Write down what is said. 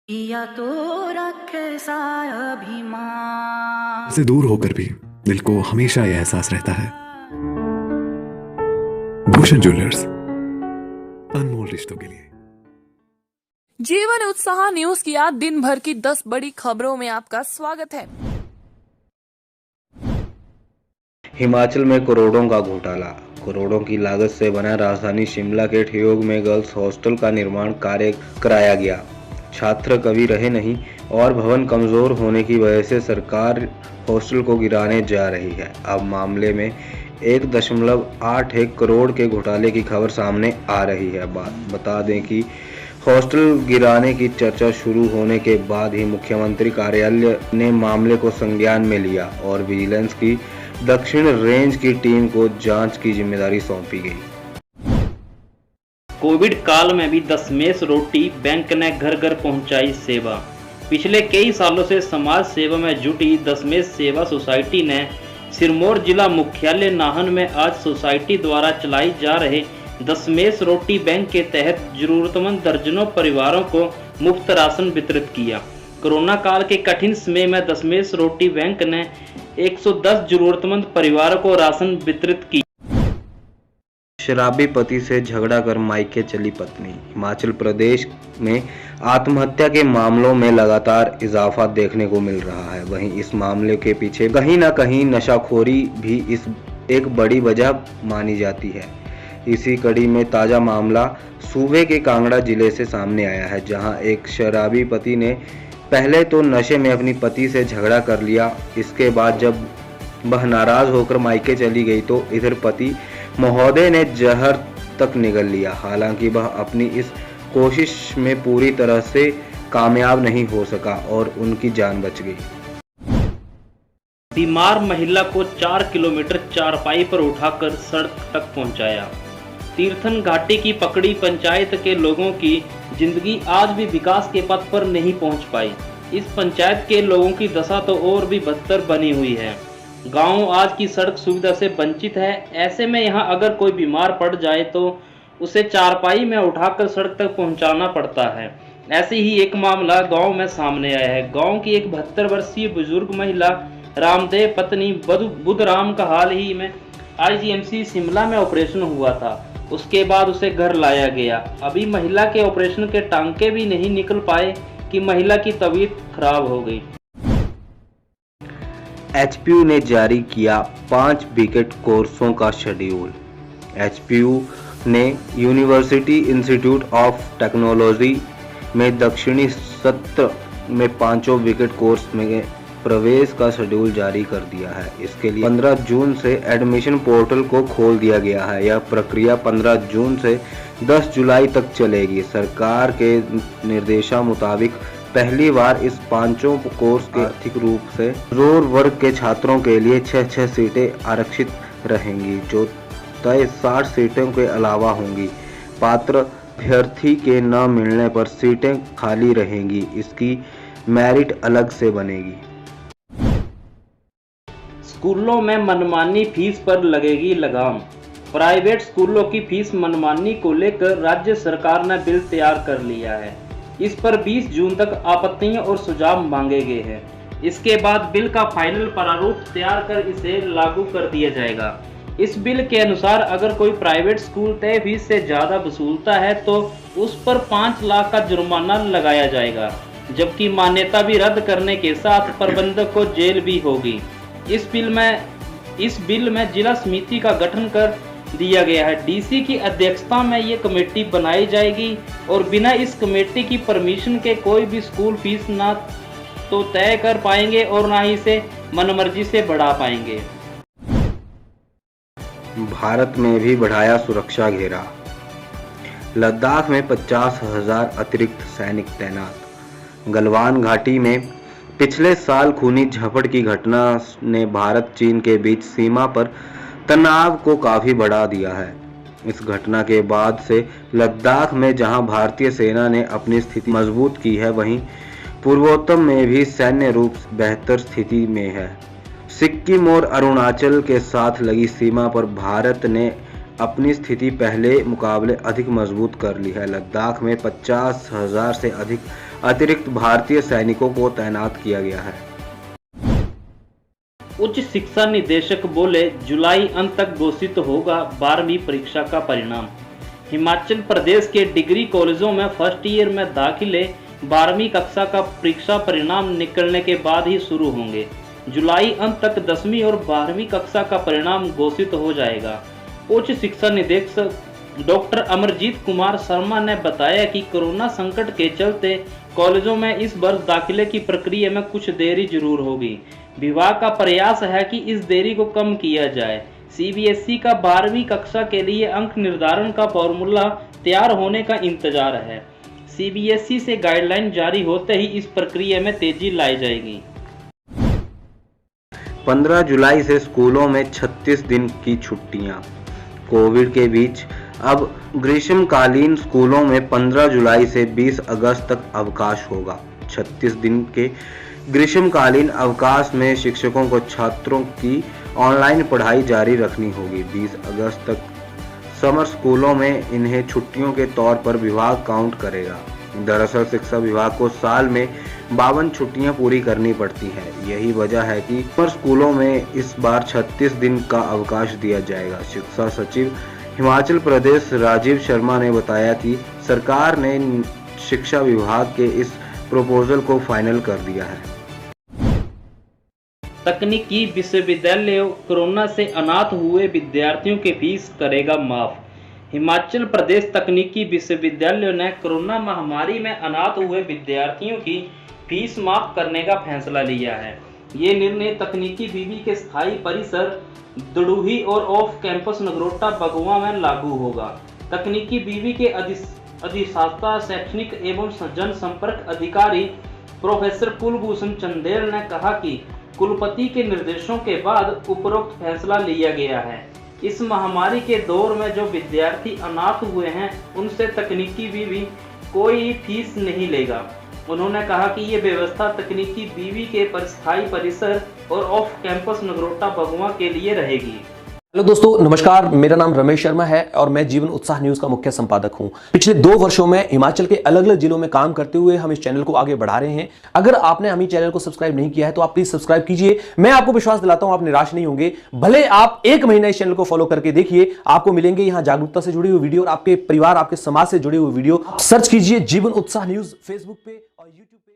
या तो रखे अभिमान से दूर होकर भी दिल को हमेशा यह एहसास रहता है, भूषण ज्वेलर्स, अनमोल रिश्तों के लिए। जीवन उत्साह न्यूज की आज दिन भर की 10 बड़ी खबरों में आपका स्वागत है। हिमाचल में करोड़ों का घोटाला। करोड़ों की लागत से बना राजधानी शिमला के ठियोग में गर्ल्स हॉस्टल का निर्माण कार्य कराया गया। छात्र कभी रहे नहीं और भवन कमजोर होने की वजह से सरकार हॉस्टल को गिराने जा रही है। अब मामले में 1.81 करोड़ के घोटाले की खबर सामने आ रही है। बता दें कि हॉस्टल गिराने की चर्चा शुरू होने के बाद ही मुख्यमंत्री कार्यालय ने मामले को संज्ञान में लिया और विजिलेंस की दक्षिण रेंज की टीम को जांच की जिम्मेदारी सौंपी गई। कोविड काल में भी दशमेश रोटी बैंक ने घर घर पहुंचाई सेवा। पिछले कई सालों से समाज सेवा में जुटी दशमेश सेवा सोसाइटी ने सिरमौर जिला मुख्यालय नाहन में आज सोसाइटी द्वारा चलाई जा रहे दशमेश रोटी बैंक के तहत जरूरतमंद दर्जनों परिवारों को मुफ्त राशन वितरित किया। कोरोना काल के कठिन समय में दशमेश रोटी बैंक ने 110 जरूरतमंद परिवारों को राशन वितरित की। शराबी पति से झगड़ा कर मायके चली पत्नी। हिमाचल प्रदेश में आत्महत्या के मामलों में लगातार इजाफा देखने को मिल रहा है। वहीं इस मामले के पीछे कहीं ना कहीं नशाखोरी भी इस एक बड़ी वजह मानी जाती है। इसी कड़ी में ताज़ा मामला सूबे के कांगड़ा जिले से सामने आया है, जहां एक शराबी पति ने पहले तो नशे में अपनी पति से झगड़ा कर लिया। इसके बाद जब वह नाराज होकर मायके चली गई तो इधर पति महोदय ने जहर तक निगल लिया। हालांकि वह अपनी इस कोशिश में पूरी तरह से कामयाब नहीं हो सका और उनकी जान बच गई। बीमार महिला को 4 किलोमीटर चारपाई पर उठाकर सड़क तक पहुंचाया। तीर्थन घाटी की पकड़ी पंचायत के लोगों की जिंदगी आज भी विकास के पथ पर नहीं पहुंच पाई। इस पंचायत के लोगों की दशा तो और भी बदतर बनी हुई है। गांव आज की सड़क सुविधा से वंचित है। ऐसे में यहां अगर कोई बीमार पड़ जाए तो उसे चारपाई में उठाकर सड़क तक पहुंचाना पड़ता है। ऐसे ही एक मामला गांव में सामने आया है। गांव की एक 72 वर्षीय बुजुर्ग महिला रामदेव पत्नी बुधराम का हाल ही में आईजीएमसी शिमला में ऑपरेशन हुआ था। उसके बाद उसे घर लाया गया। अभी महिला के ऑपरेशन के टांके भी नहीं निकल पाए कि महिला की तबीयत खराब हो गई। एचपीयू ने जारी किया 5 बीकेट कोर्सों का शेड्यूल। एचपीयू ने यूनिवर्सिटी इंस्टीट्यूट ऑफ टेक्नोलॉजी में दक्षिणी सत्र में 5 बीकेट कोर्स में प्रवेश का शेड्यूल जारी कर दिया है। इसके लिए 15 जून से एडमिशन पोर्टल को खोल दिया गया है। यह प्रक्रिया 15 जून से 10 जुलाई तक चलेगी। सरकार के निर्देशा मुताबिक पहली बार इस 5 कोर्स के आर्थिक रूप से कमजोर वर्ग के छात्रों के लिए 6 सीटें आरक्षित रहेंगी, जो तय 60 सीटों के अलावा होंगी। पात्र अभ्यर्थी के न मिलने पर सीटें खाली रहेंगी। इसकी मेरिट अलग से बनेगी। स्कूलों में मनमानी फीस पर लगेगी लगाम। प्राइवेट स्कूलों की फीस मनमानी को लेकर राज्य सरकार ने बिल तैयार कर लिया है। इस पर 20 जून तक आपत्तियां और सुझाव मांगे गए हैं। इसके बाद बिल का फाइनल प्रारूप तैयार कर इसे लागू कर दिया जाएगा। इस बिल के अनुसार अगर कोई प्राइवेट स्कूल तय फीस से ज़्यादा वसूलता है तो उस पर 5 लाख का जुर्माना लगाया जाएगा, जबकि मान्यता भी रद्द करने के साथ प्रबंधक को जेल भी होगी। इस बिल में जिला समिति का गठन कर दिया गया है। डीसी की अध्यक्षता में ये कमेटी बनाई जाएगी और बिना इस कमेटी की परमिशन के कोई भी स्कूल फीस ना तो तय कर पाएंगे और ना ही इसे मनमर्जी से बढ़ा पाएंगे। भारत में भी बढ़ाया सुरक्षा घेरा। लद्दाख में 50,000 अतिरिक्त सैनिक तैनात। गलवान घाटी में पिछले साल खूनी झड़प की घटना ने भारत चीन के बीच सीमा पर तनाव को काफी बढ़ा दिया है। इस घटना के बाद से लद्दाख में जहां भारतीय सेना ने अपनी स्थिति मजबूत की है, वहीं पूर्वोत्तर में भी सैन्य रूप से बेहतर स्थिति में है। सिक्किम और अरुणाचल के साथ लगी सीमा पर भारत ने अपनी स्थिति पहले मुकाबले अधिक मजबूत कर ली है। लद्दाख में 50,000 से अधिक अतिरिक्त भारतीय सैनिकों को तैनात किया गया है। उच्च शिक्षा निदेशक बोले, जुलाई अंत तक घोषित होगा 12वीं परीक्षा का परिणाम। हिमाचल प्रदेश के डिग्री कॉलेजों में फर्स्ट ईयर में दाखिले 12वीं कक्षा का परीक्षा परिणाम निकलने के बाद ही शुरू होंगे। जुलाई अंत तक 10वीं और 12वीं कक्षा का परिणाम घोषित हो जाएगा। उच्च शिक्षा निदेशक डॉक्टर अमरजीत कुमार शर्मा ने बताया कि कोरोना संकट के चलते कॉलेजों में इस वर्ष दाखिले की प्रक्रिया में कुछ देरी जरूर होगी। विभाग का प्रयास है कि इस देरी को कम किया जाए। सीबीएसई का 12वीं कक्षा के लिए अंक निर्धारण का फॉर्मूला तैयार होने का इंतजार है। सीबीएसई से गाइडलाइन जारी होते ही इस प्रक्रिया में तेजी लाई जाएगी। 15 जुलाई से स्कूलों में 36 दिन की छुट्टियां। कोविड के बीच अब ग्रीष्मकालीन स्कूलों में 15 जुलाई से 20 अगस्त तक अवकाश होगा। 36 दिन के ग्रीष्मकालीन अवकाश में शिक्षकों को छात्रों की ऑनलाइन पढ़ाई जारी रखनी होगी। 20 अगस्त तक समर स्कूलों में इन्हें छुट्टियों के तौर पर विभाग काउंट करेगा। दरअसल शिक्षा विभाग को साल में 52 छुट्टियां पूरी करनी पड़ती हैं। यही वजह है कि समर स्कूलों में इस बार 36 दिन का अवकाश दिया जाएगा। शिक्षा सचिव हिमाचल प्रदेश राजीव शर्मा ने बताया कि सरकार ने शिक्षा विभाग के इस प्रपोजल को फाइनल कर दिया है। तकनीकी विश्वविद्यालय कोरोना से अनाथ हुए विद्यार्थियों के फीस करेगा माफ। हिमाचल प्रदेश तकनीकी विश्वविद्यालय ने कोरोना महामारी में अनाथ हुए विद्यार्थियों की फीस माफ करने का फैसला लिया है। ये निर्णय तकनीकी बीबी के स्थायी परिसर दड़ूही और ऑफ कैंपस नगरोटा बगुआ में लागू होगा। तकनीकी बीबी के अधिष्ठाता शैक्षणिक एवं जनसंपर्क अधिकारी प्रोफेसर कुलभूषण चंदेल ने कहा कि कुलपति के निर्देशों के बाद उपरोक्त फैसला लिया गया है। इस महामारी के दौर में जो विद्यार्थी अनाथ हुए हैं उनसे तकनीकी बीवी कोई फीस नहीं लेगा। उन्होंने कहा कि ये व्यवस्था तकनीकी बीवी के स्थायी परिसर और ऑफ कैंपस नगरोटा बगुआ के लिए रहेगी। हेलो दोस्तों, नमस्कार। मेरा नाम रमेश शर्मा है और मैं जीवन उत्साह न्यूज का मुख्य संपादक हूं। पिछले 2 वर्षों में हिमाचल के अलग अलग जिलों में काम करते हुए हम इस चैनल को आगे बढ़ा रहे हैं। अगर आपने हमें चैनल को सब्सक्राइब नहीं किया है तो आप प्लीज सब्सक्राइब कीजिए। मैं आपको विश्वास दिलाता हूं आप निराश नहीं होंगे। भले आप 1 महीना इस चैनल को फॉलो करके देखिए, आपको मिलेंगे यहाँ जागरूकता से जुड़ी हुई वीडियो और आपके परिवार, आपके समाज से जुड़े हुए वीडियो। सर्च कीजिए जीवन उत्साह न्यूज फेसबुक पे और यूट्यूब पे।